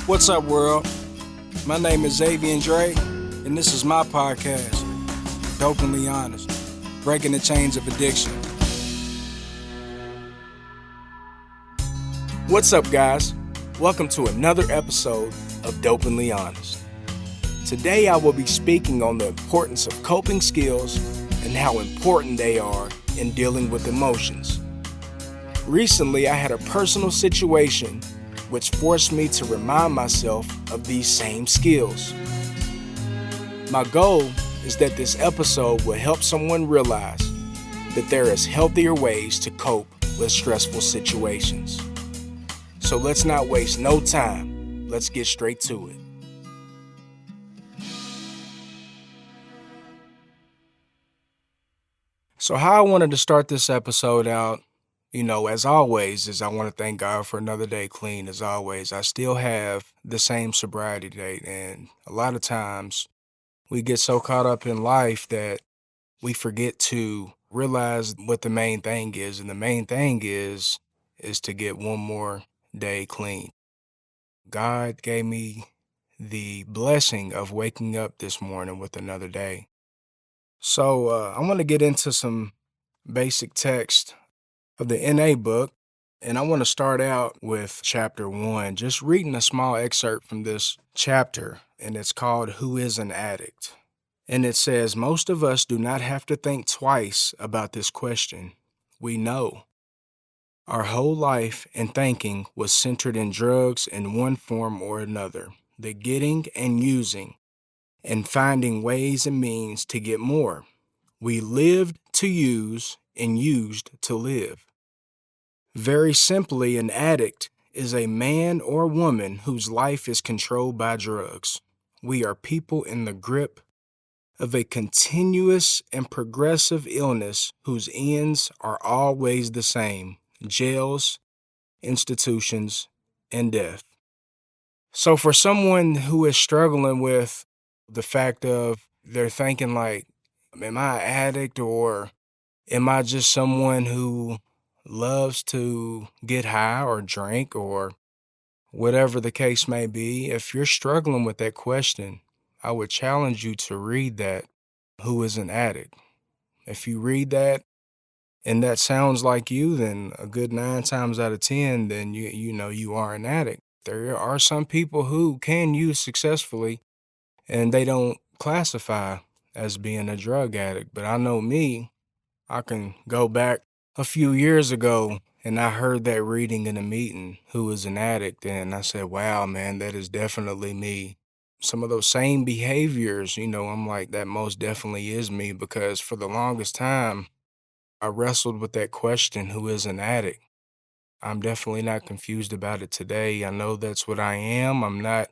What's up, world? My name is Zavian, and this is my podcast, Dopenly Honest, breaking the chains of addiction. What's up, guys? Welcome to another episode of Dopenly Honest. Today, I will be speaking on the importance of coping skills and how important they are in dealing with emotions. Recently, I had a personal situation which forced me to remind myself of these same skills. My goal is that this episode will help someone realize that there is healthier ways to cope with stressful situations. So let's not waste no time. Let's get straight to it. So how I wanted to start this episode out, as always, is I want to thank God for another day clean. As always, I still have the same sobriety date. And a lot of times we get so caught up in life that we forget to realize what the main thing is. And the main thing is to get one more day clean. God gave me the blessing of waking up this morning with another day. So I want to get into some basic text of the NA book, and I want to start out with chapter 1, just reading a small excerpt from this chapter, and it's called Who is an Addict? And it says, most of us do not have to think twice about this question. We know. Our whole life and thinking was centered in drugs in one form or another, the getting and using, and finding ways and means to get more. We lived to use and used to live. Very simply, an addict is a man or woman whose life is controlled by drugs. We are people in the grip of a continuous and progressive illness whose ends are always the same: jails, institutions, and death. So for someone who is struggling with the fact of they're thinking like, am I an addict, or am I just someone who loves to get high or drink or whatever the case may be? If you're struggling with that question, I would challenge you to read that, Who is an Addict? If you read that and that sounds like you, then a good 9 times out of 10, then you are an addict. There are some people who can use successfully and they don't classify as being a drug addict. But I know me, I can go back a few years ago and I heard that reading in a meeting, Who is an Addict? And I said, wow, man, that is definitely me. Some of those same behaviors, I'm like, that most definitely is me, because for the longest time, I wrestled with that question, who is an addict? I'm definitely not confused about it today. I know that's what I am. I'm not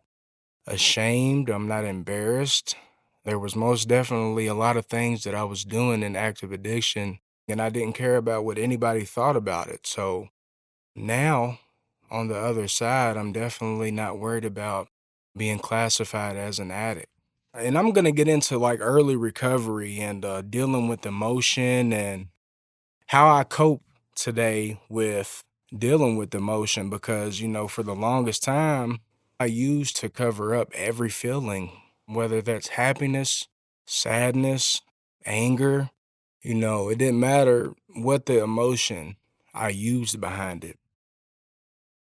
ashamed. I'm not embarrassed. There was most definitely a lot of things that I was doing in active addiction, and I didn't care about what anybody thought about it. So now, on the other side, I'm definitely not worried about being classified as an addict. And I'm going to get into like early recovery and dealing with emotion and how I cope today with dealing with emotion, because, for the longest time, I used to cover up every feeling, whether that's happiness, sadness, anger. It didn't matter what the emotion, I used behind it.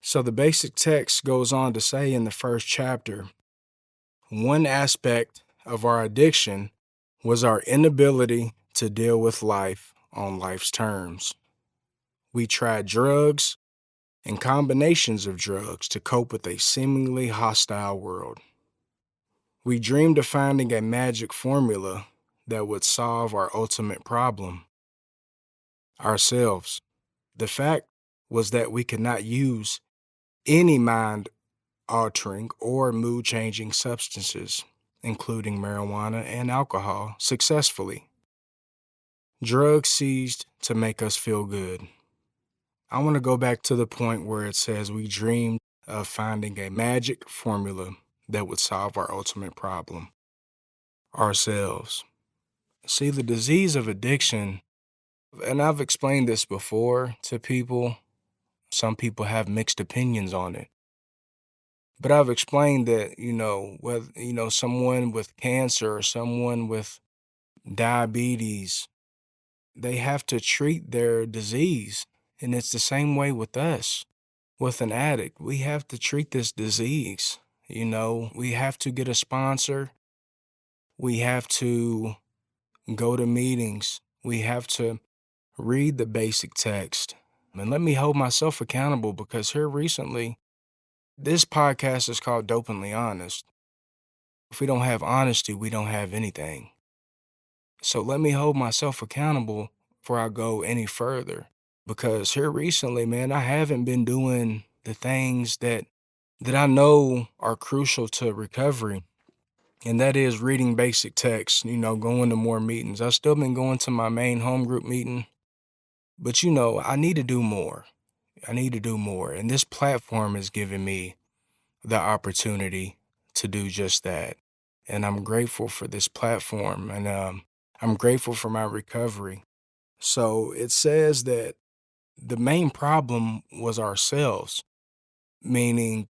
So the basic text goes on to say in the first chapter, one aspect of our addiction was our inability to deal with life on life's terms. We tried drugs and combinations of drugs to cope with a seemingly hostile world. We dreamed of finding a magic formula that would solve our ultimate problem: ourselves. The fact was that we could not use any mind-altering or mood-changing substances, including marijuana and alcohol, successfully. Drugs ceased to make us feel good. I want to go back to the point where it says we dreamed of finding a magic formula that would solve our ultimate problem: ourselves. See, the disease of addiction, and I've explained this before to people, some people have mixed opinions on it. But I've explained that, whether, someone with cancer or someone with diabetes, they have to treat their disease. And it's the same way with us, with an addict. We have to treat this disease. We have to get a sponsor. We have to go to meetings. We have to read the basic text. And let me hold myself accountable because here recently, this podcast is called Dopenly Honest. If we don't have honesty, we don't have anything. So let me hold myself accountable before I go any further. Because here recently, man, I haven't been doing the things that I know are crucial to recovery. And that is reading basic text, going to more meetings. I've still been going to my main home group meeting, but I need to do more. I need to do more. And this platform is giving me the opportunity to do just that. And I'm grateful for this platform, and I'm grateful for my recovery. So it says that the main problem was ourselves, meaning,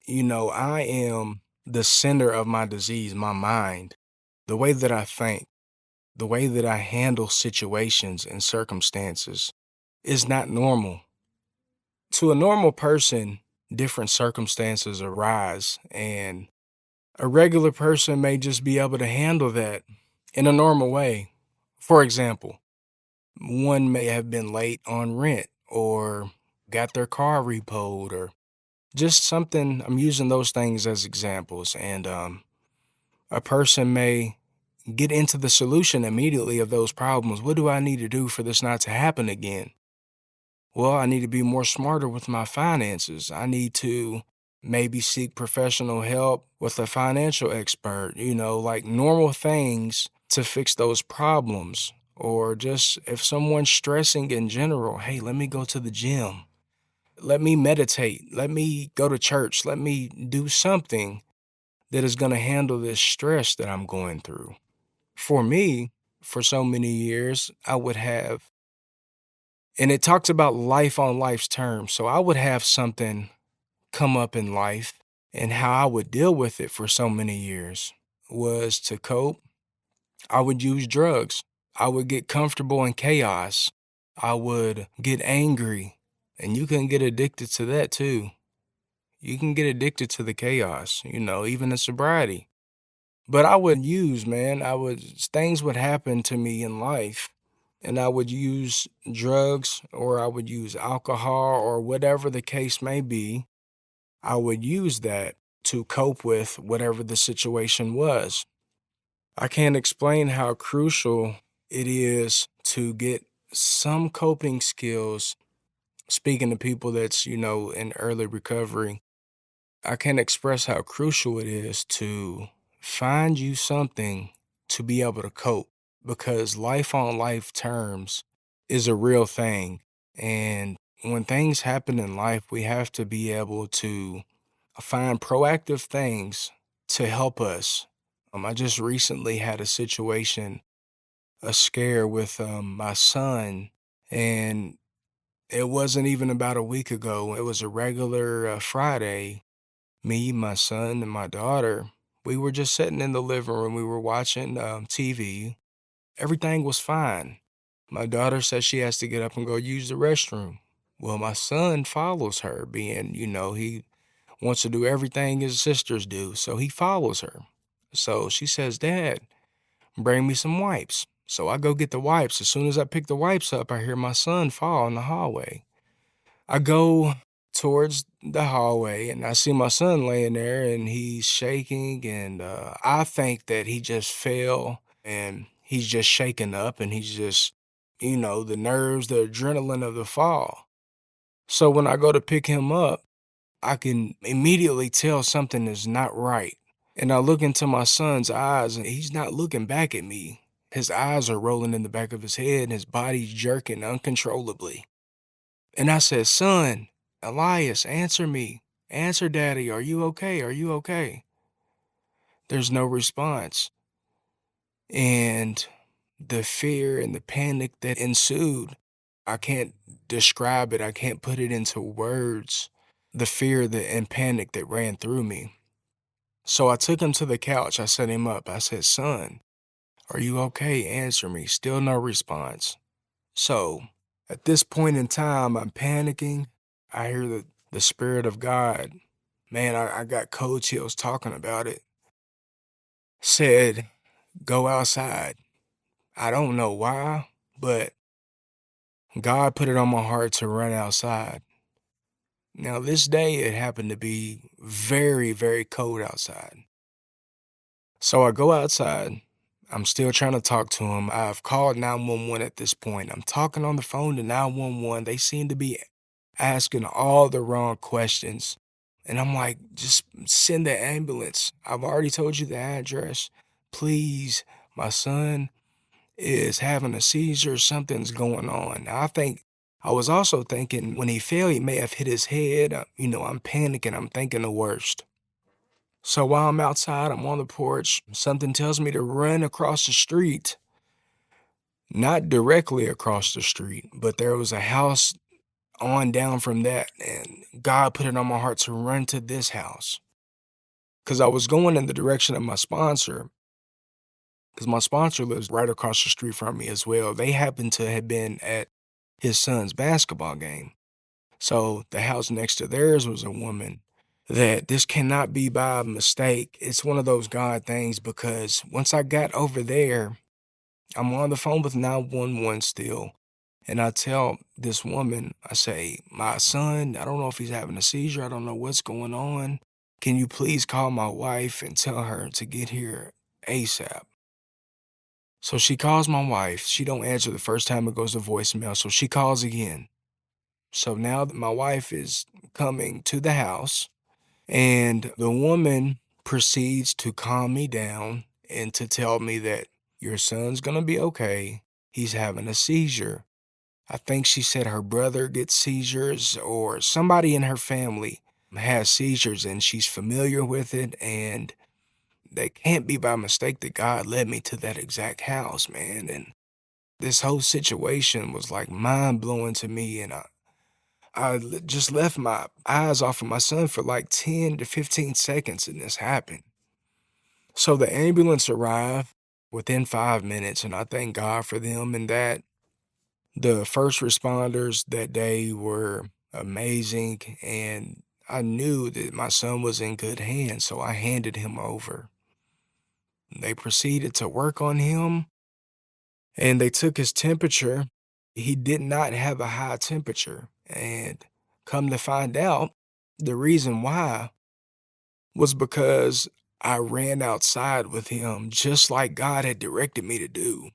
I am the center of my disease, my mind, the way that I think, the way that I handle situations and circumstances is not normal. To a normal person, different circumstances arise, and a regular person may just be able to handle that in a normal way. For example, one may have been late on rent or got their car repoed or just something. I'm using those things as examples. And a person may get into the solution immediately of those problems. What do I need to do for this not to happen again? Well, I need to be more smarter with my finances. I need to maybe seek professional help with a financial expert, like normal things to fix those problems. Or just if someone's stressing in general, hey, let me go to the gym. Let me meditate. Let me go to church. Let me do something that is going to handle this stress that I'm going through. For me, for so many years, I would have, and it talks about life on life's terms. So I would have something come up in life, and how I would deal with it for so many years was to cope. I would use drugs. I would get comfortable in chaos. I would get angry, and you can get addicted to that too. You can get addicted to the chaos, even in sobriety. But I would use, man, things would happen to me in life, and I would use drugs or I would use alcohol or whatever the case may be. I would use that to cope with whatever the situation was. I can't explain how crucial it is to get some coping skills. Speaking to people that's, in early recovery, I can't express how crucial it is to find you something to be able to cope, because life on life terms is a real thing. And when things happen in life, we have to be able to find proactive things to help us. I just recently had a situation, a scare with my son, and it wasn't even about a week ago. It was a regular Friday. Me, my son, and my daughter, we were just sitting in the living room. We were watching TV. Everything was fine. My daughter says she has to get up and go use the restroom. Well, my son follows her, being, he wants to do everything his sisters do, so he follows her. So she says, Dad, bring me some wipes. So I go get the wipes. As soon as I pick the wipes up, I hear my son fall in the hallway. I go towards the hallway and I see my son laying there and he's shaking, and I think that he just fell and he's just shaken up and he's just, the nerves, the adrenaline of the fall. So when I go to pick him up, I can immediately tell something is not right. And I look into my son's eyes and he's not looking back at me. His eyes are rolling in the back of his head and his body's jerking uncontrollably. And I said, Son, Elias, answer me. Answer, Daddy. Are you okay? Are you okay? There's no response. And the fear and the panic that ensued, I can't describe it. I can't put it into words. the fear and panic that ran through me. So I took him to the couch. I set him up. I said, "Son, are you okay? Answer me." Still no response. So at this point in time, I'm panicking. I hear the Spirit of God. Man, I got cold chills talking about it. Said, "Go outside." I don't know why, but God put it on my heart to run outside. Now, this day, it happened to be very, very cold outside. So I go outside. I'm still trying to talk to him. I've called 911 at this point. I'm talking on the phone to 911. They seem to be asking all the wrong questions. And I'm like, just send the ambulance. I've already told you the address. Please, my son is having a seizure. Something's going on. I was also thinking when he fell, he may have hit his head. I'm panicking. I'm thinking the worst. So while I'm outside, I'm on the porch, something tells me to run across the street. Not directly across the street, but there was a house on down from that, and God put it on my heart to run to this house. Because I was going in the direction of my sponsor, because my sponsor lives right across the street from me as well. They happened to have been at his son's basketball game. So the house next to theirs was a woman that this cannot be by mistake. It's one of those God things because once I got over there, I'm on the phone with 911 still. And I tell this woman, I say, "My son, I don't know if he's having a seizure. I don't know what's going on. Can you please call my wife and tell her to get here ASAP?" So she calls my wife. She don't answer the first time it goes to voicemail. So she calls again. So now that my wife is coming to the house, and the woman proceeds to calm me down and to tell me that your son's gonna be okay. He's having a seizure. I think she said her brother gets seizures or somebody in her family has seizures and she's familiar with it. And they can't be by mistake that God led me to that exact house, man. And this whole situation was like mind blowing to me. And just left my eyes off of my son for like 10 to 15 seconds and this happened. So the ambulance arrived within 5 minutes, and I thank God for them and that. The first responders that day were amazing, and I knew that my son was in good hands, so I handed him over. They proceeded to work on him, and they took his temperature. He did not have a high temperature, and come to find out, the reason why was because I ran outside with him just like God had directed me to do.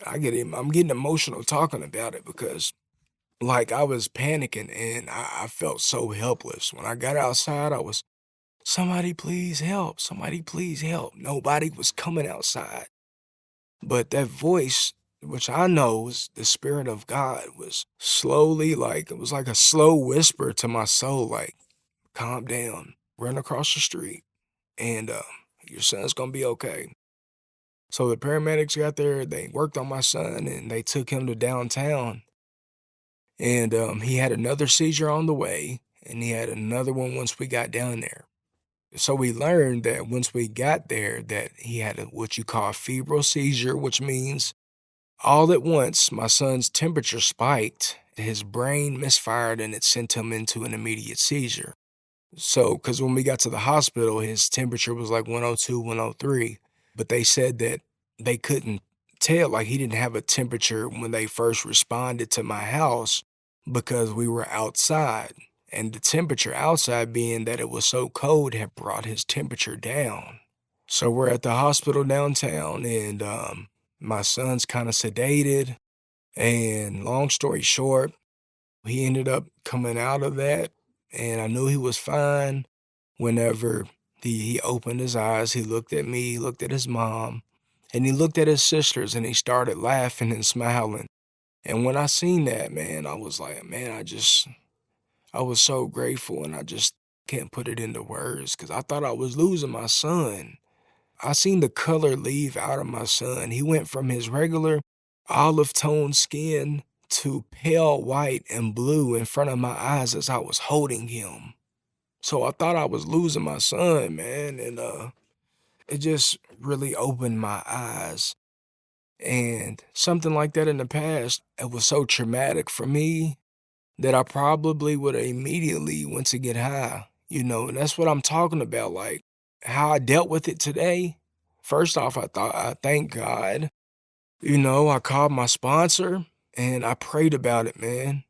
I'm getting emotional talking about it because like I was panicking and I felt so helpless. When I got outside, I was, "Somebody please help, somebody please help." Nobody was coming outside. But that voice, which I know was the Spirit of God, was slowly it was like a slow whisper to my soul, like, "Calm down, run across the street, and your son's gonna be okay." So the paramedics got there, they worked on my son, and they took him to downtown. And he had another seizure on the way, and he had another one once we got down there. So we learned that once we got there, that he had what you call a febrile seizure, which means all at once my son's temperature spiked, his brain misfired, and it sent him into an immediate seizure. So, because when we got to the hospital, his temperature was like 102, 103, but they said that they couldn't tell, like he didn't have a temperature when they first responded to my house because we were outside. And the temperature outside being that it was so cold had brought his temperature down. So we're at the hospital downtown and my son's kind of sedated. And long story short, he ended up coming out of that, and I knew he was fine whenever he opened his eyes. He looked at me, he looked at his mom, and he looked at his sisters, and he started laughing and smiling. And when I seen that, man, I was like, man, I was so grateful, and I just can't put it into words because I thought I was losing my son. I seen the color leave out of my son. He went from his regular olive tone skin to pale white and blue in front of my eyes as I was holding him. So I thought I was losing my son, man, and it just really opened my eyes. And something like that in the past, it was so traumatic for me that I probably would have immediately went to get high, and that's what I'm talking about, like, how I dealt with it today. First off, I thank God, I called my sponsor and I prayed about it, man,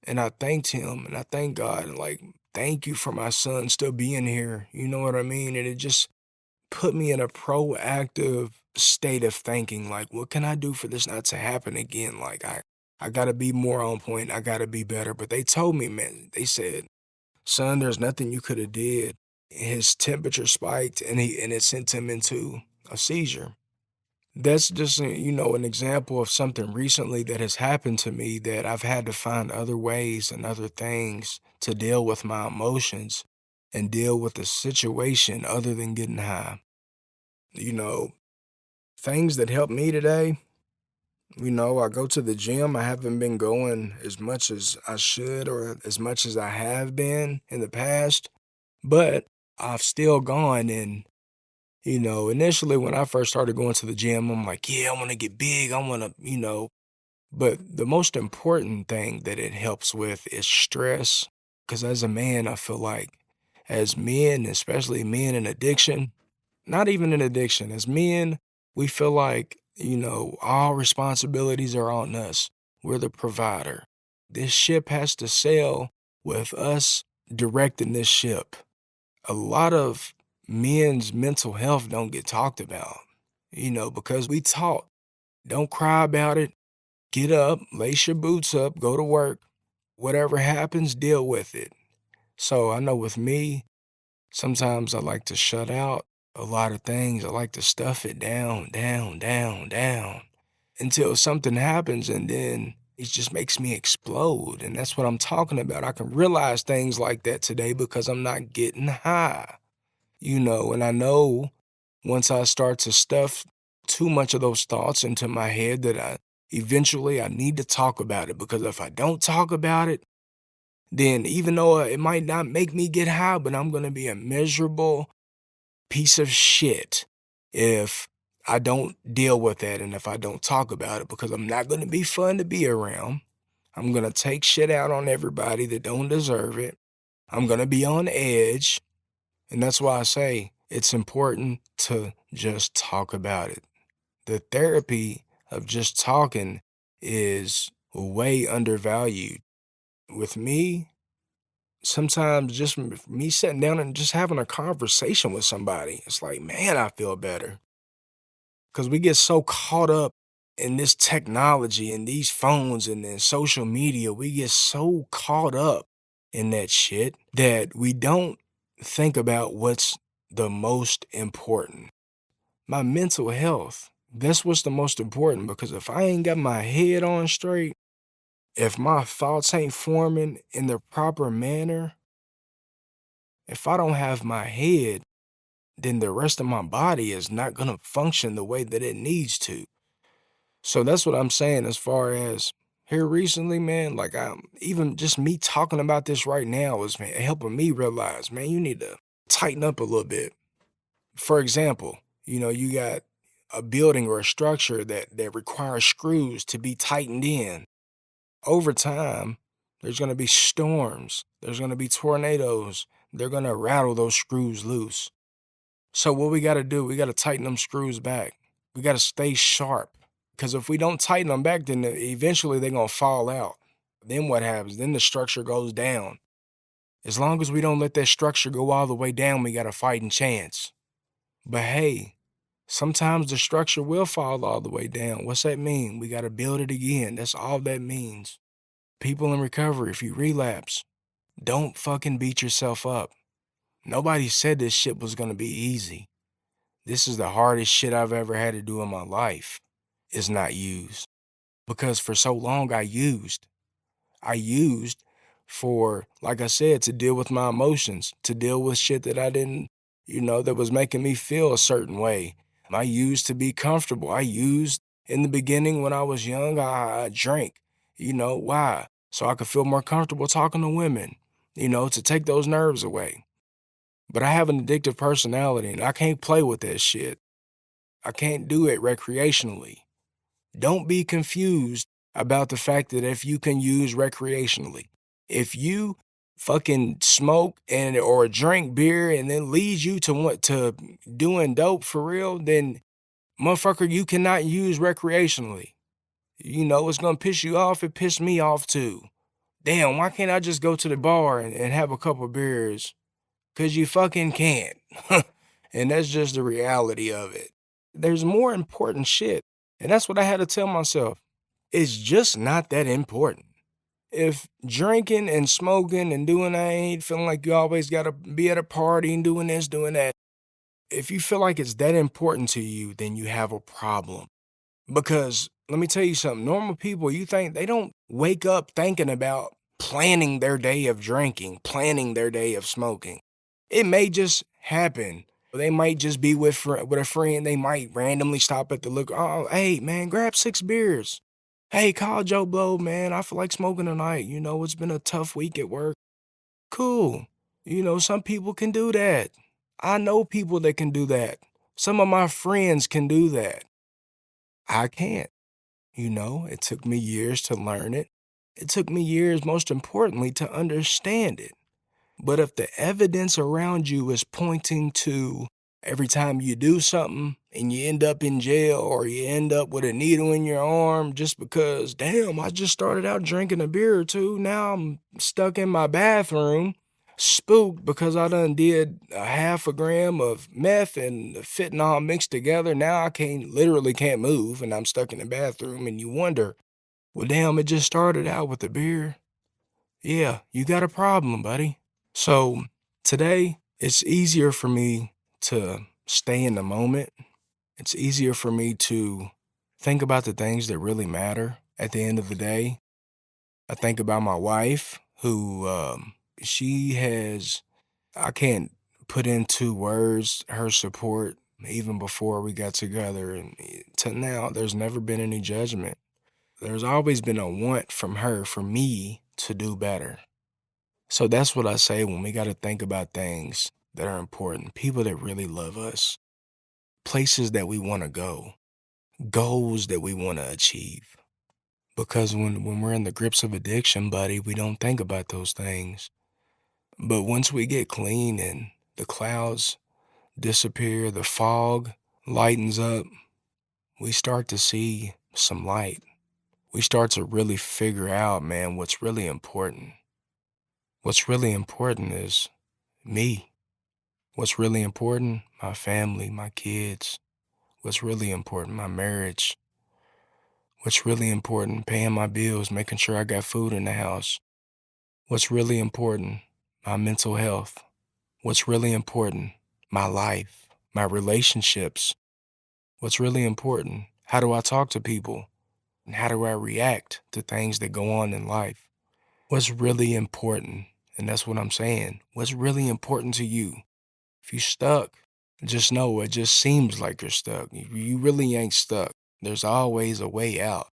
and I thanked him and I thank God, and, like, thank you for my son still being here, you know what I mean? And it just put me in a proactive state of thinking, like, what can I do for this not to happen again? Like, I gotta be more on point. I gotta be better. But they told me, man, they said, son, there's nothing you could have did. His temperature spiked and it sent him into a seizure. That's just, an example of something recently that has happened to me that I've had to find other ways and other things to deal with my emotions and deal with the situation other than getting high. You know, Things that help me today, I go to the gym. I haven't been going as much as I should or as much as I have been in the past, but I've still gone. And, initially when I first started going to the gym, I'm like, yeah, I want to get big. I want to, but the most important thing that it helps with is stress. Because as a man, I feel like as men, especially men in addiction, not even an addiction. As men, we feel like, all responsibilities are on us. We're the provider. This ship has to sail with us directing this ship. A lot of men's mental health don't get talked about, because we taught, don't cry about it. Get up, lace your boots up, go to work. Whatever happens, deal with it. So I know with me, sometimes I like to shut out a lot of things. I like to stuff it down, down, down, down until something happens and then it just makes me explode. And that's what I'm talking about. I can realize things like that today because I'm not getting high, and I know once I start to stuff too much of those thoughts into my head that I need to talk about it, because if I don't talk about it, then even though it might not make me get high, but I'm going to be a miserable piece of shit if I don't deal with that and if I don't talk about it, because I'm not going to be fun to be around. I'm going to take shit out on everybody that don't deserve it. I'm going to be on edge. And that's why I say it's important to just talk about it. The therapy of just talking is way undervalued. With me, sometimes just me sitting down and just having a conversation with somebody, it's like, man, I feel better. Because we get so caught up in this technology and these phones and then social media. We get so caught up in that shit that we don't think about what's the most important. My mental health. That's what's the most important, because if I ain't got my head on straight, if my thoughts ain't forming in the proper manner, if I don't have my head, then the rest of my body is not gonna function the way that it needs to. So that's what I'm saying as far as here recently, man, like even just me talking about this right now is, man, helping me realize, man, you need to tighten up a little bit. For example, you got a building or a structure that requires screws to be tightened in. Over time, there's gonna be storms, there's gonna be tornadoes, they're gonna rattle those screws loose. So what we gotta do, we gotta tighten them screws back. We gotta stay sharp. Because if we don't tighten them back, then eventually they're gonna fall out. Then what happens? Then the structure goes down. As long as we don't let that structure go all the way down, we got a fighting chance. But hey, sometimes the structure will fall all the way down. What's that mean? We gotta build it again. That's all that means. People in recovery, if you relapse, don't fucking beat yourself up. Nobody said this shit was gonna be easy. This is the hardest shit I've ever had to do in my life, is not use. Because for so long I used. I used for, like I said, to deal with my emotions, to deal with shit that I didn't, that was making me feel a certain way. I used to be comfortable. I used in the beginning when I was young, I drank. Why? So I could feel more comfortable talking to women, to take those nerves away. But I have an addictive personality and I can't play with that shit. I can't do it recreationally. Don't be confused about the fact that if you can use recreationally. If you fucking smoke and or drink beer and then leads you to want to doing dope for real, then motherfucker, you cannot use recreationally. You know, it's gonna piss you off. It pissed me off too. Damn, why can't I just go to the bar and have a couple beers? Cause you fucking can't. And that's just the reality of it. There's more important shit. And that's what I had to tell myself. It's just not that important. If drinking and smoking and doing that ain't feeling like you always gotta be at a party and doing this, doing that. If you feel like it's that important to you, then you have a problem. Because let me tell you something, normal people, you think they don't wake up thinking about planning their day of drinking, planning their day of smoking. It may just happen. They might just be with a friend. They might randomly stop at the liquor. Oh, hey man, grab 6 beers. Hey, call Joe Blow, man. I feel like smoking tonight. You know, it's been a tough week at work. Cool. You know, some people can do that. I know people that can do that. Some of my friends can do that. I can't. You know, it took me years to learn it. It took me years, most importantly, to understand it. But if the evidence around you is pointing to every time you do something and you end up in jail or you end up with a needle in your arm just because, damn, I just started out drinking a beer or two. Now I'm stuck in my bathroom, spooked because I done did a half a gram of meth and fentanyl mixed together. Now I literally can't move and I'm stuck in the bathroom and you wonder, well, damn, it just started out with a beer. Yeah, you got a problem, buddy. So today, it's easier for me to stay in the moment. It's easier for me to think about the things that really matter at the end of the day. I think about my wife, who she has, I can't put into words her support even before we got together. And to now, there's never been any judgment. There's always been a want from her for me to do better. So that's what I say when we got to think about things that are important, people that really love us, places that we want to go, goals that we want to achieve. Because when we're in the grips of addiction, buddy, we don't think about those things. But once we get clean and the clouds disappear, the fog lightens up, we start to see some light. We start to really figure out, man, what's really important. What's really important is me. What's really important? My family, my kids. What's really important? My marriage. What's really important? Paying my bills, making sure I got food in the house. What's really important? My mental health. What's really important? My life, my relationships. What's really important? How do I talk to people? And how do I react to things that go on in life? What's really important? And that's what I'm saying. What's really important to you? If you stuck, just know it just seems like you're stuck. You really ain't stuck. There's always a way out.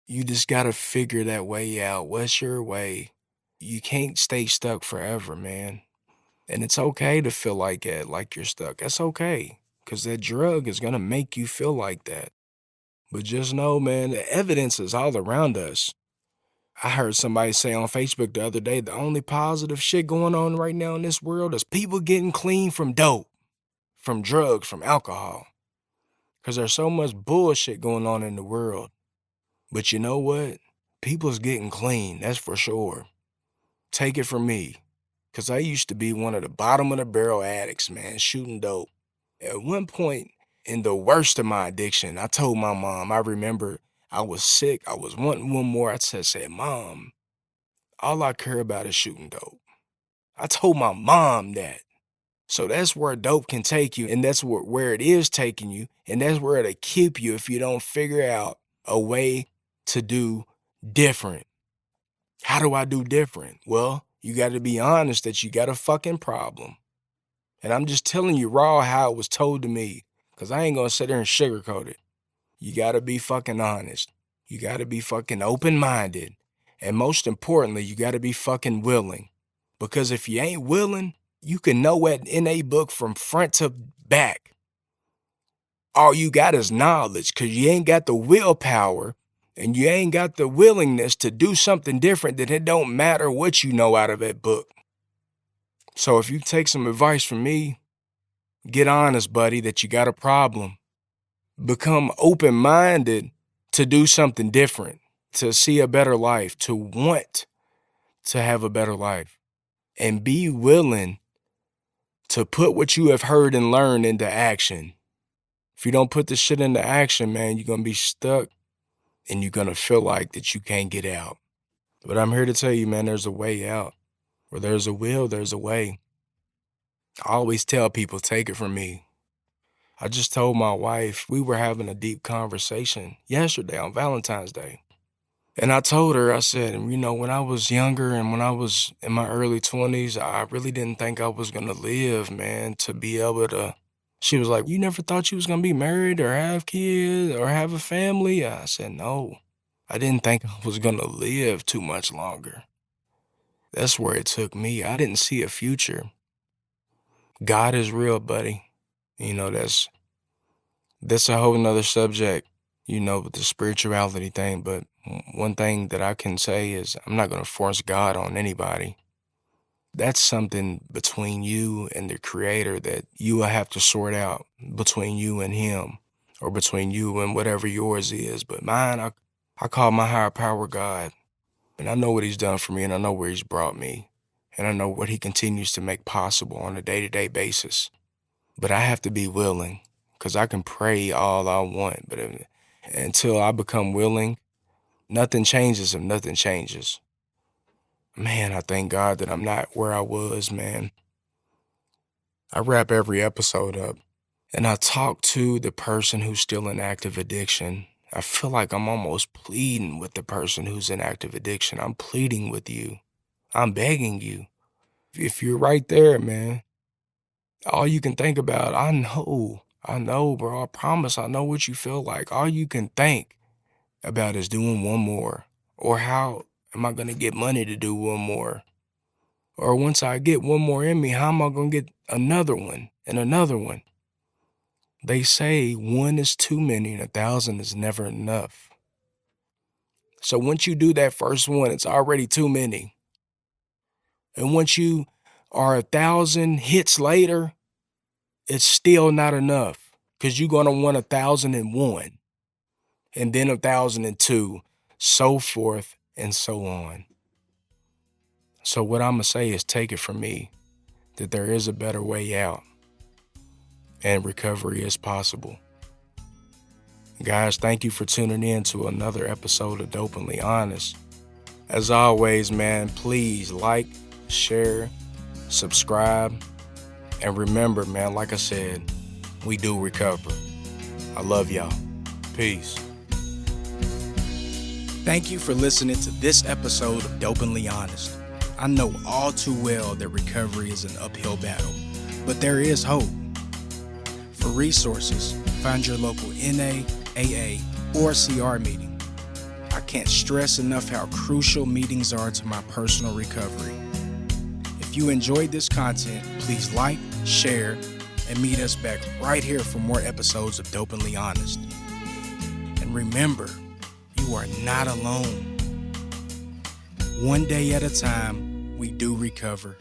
You just gotta figure that way out. What's your way? You can't stay stuck forever, man. And it's okay to feel like that, like you're stuck. That's okay. Cause that drug is gonna make you feel like that. But just know, man, the evidence is all around us. I heard somebody say on Facebook the other day, the only positive shit going on right now in this world is people getting clean from dope, from drugs, from alcohol. Because there's so much bullshit going on in the world. But you know what? People's getting clean, that's for sure. Take it from me. Because I used to be one of the bottom of the barrel addicts, man, shooting dope. At one point, in the worst of my addiction, I told my mom, I remember I was sick. I was wanting one more. I said, Mom, all I care about is shooting dope. I told my mom that. So that's where dope can take you, and that's where it is taking you, and that's where it'll keep you if you don't figure out a way to do different. How do I do different? Well, you got to be honest that you got a fucking problem. And I'm just telling you raw how it was told to me, because I ain't going to sit there and sugarcoat it. You got to be fucking honest. You got to be fucking open-minded. And most importantly, you got to be fucking willing. Because if you ain't willing, You can know it in a book from front to back. All you got is knowledge because you ain't got the willpower and you ain't got the willingness to do something different. That it don't matter what you know out of that book. So if you take some advice from me, get honest, buddy, that you got a problem. Become open-minded to do something different, to see a better life, to want to have a better life, and be willing to put what you have heard and learned into action. If you don't put this shit into action, man, you're going to be stuck and you're going to feel like that you can't get out. But I'm here to tell you, man, there's a way out. Where there's a will, there's a way. I always tell people, take it from me. I just told my wife, we were having a deep conversation yesterday on Valentine's Day. And I told her, I said, when I was younger and when I was in my early 20s, I really didn't think I was going to live, man, to be able to. She was like, you never thought you was going to be married or have kids or have a family? I said, no, I didn't think I was going to live too much longer. That's where it took me. I didn't see a future. God is real, buddy. That's a whole nother subject, with the spirituality thing. But one thing that I can say is I'm not going to force God on anybody. That's something between you and the Creator that you will have to sort out between you and Him, or between you and whatever yours is. But mine, I call my higher power God. And I know what He's done for me, and I know where He's brought me. And I know what He continues to make possible on a day-to-day basis. But I have to be willing, because I can pray all I want. But until I become willing, nothing changes if nothing changes. Man, I thank God that I'm not where I was, man. I wrap every episode up, and I talk to the person who's still in active addiction. I feel like I'm almost pleading with the person who's in active addiction. I'm pleading with you. I'm begging you. If you're right there, man, all you can think about, I know, bro, I promise I know what you feel like. All you can think about is doing one more. Or how am I going to get money to do one more? Or once I get one more in me, how am I going to get another one and another one? They say one is too many and 1,000 is never enough. So once you do that first one, it's already too many. And once you are 1,000 hits later, it's still not enough, because you're going to want 1,001 and then 1,002, so forth and so on. So what I'm going to say is, take it from me that there is a better way out and recovery is possible. Guys, thank you for tuning in to another episode of Dopenly Honest. As always, man, please like, share, subscribe, and remember, man, like I said, we do recover. I love y'all. Peace. Thank you for listening to this episode of Dopenly Honest. I know all too well that recovery is an uphill battle, but there is hope. For resources, find your local NA, AA, or CR meeting. I can't stress enough how crucial meetings are to my personal recovery. If you enjoyed this content, please like, share, and meet us back right here for more episodes of Dopenly Honest. And remember, you are not alone. One day at a time, we do recover.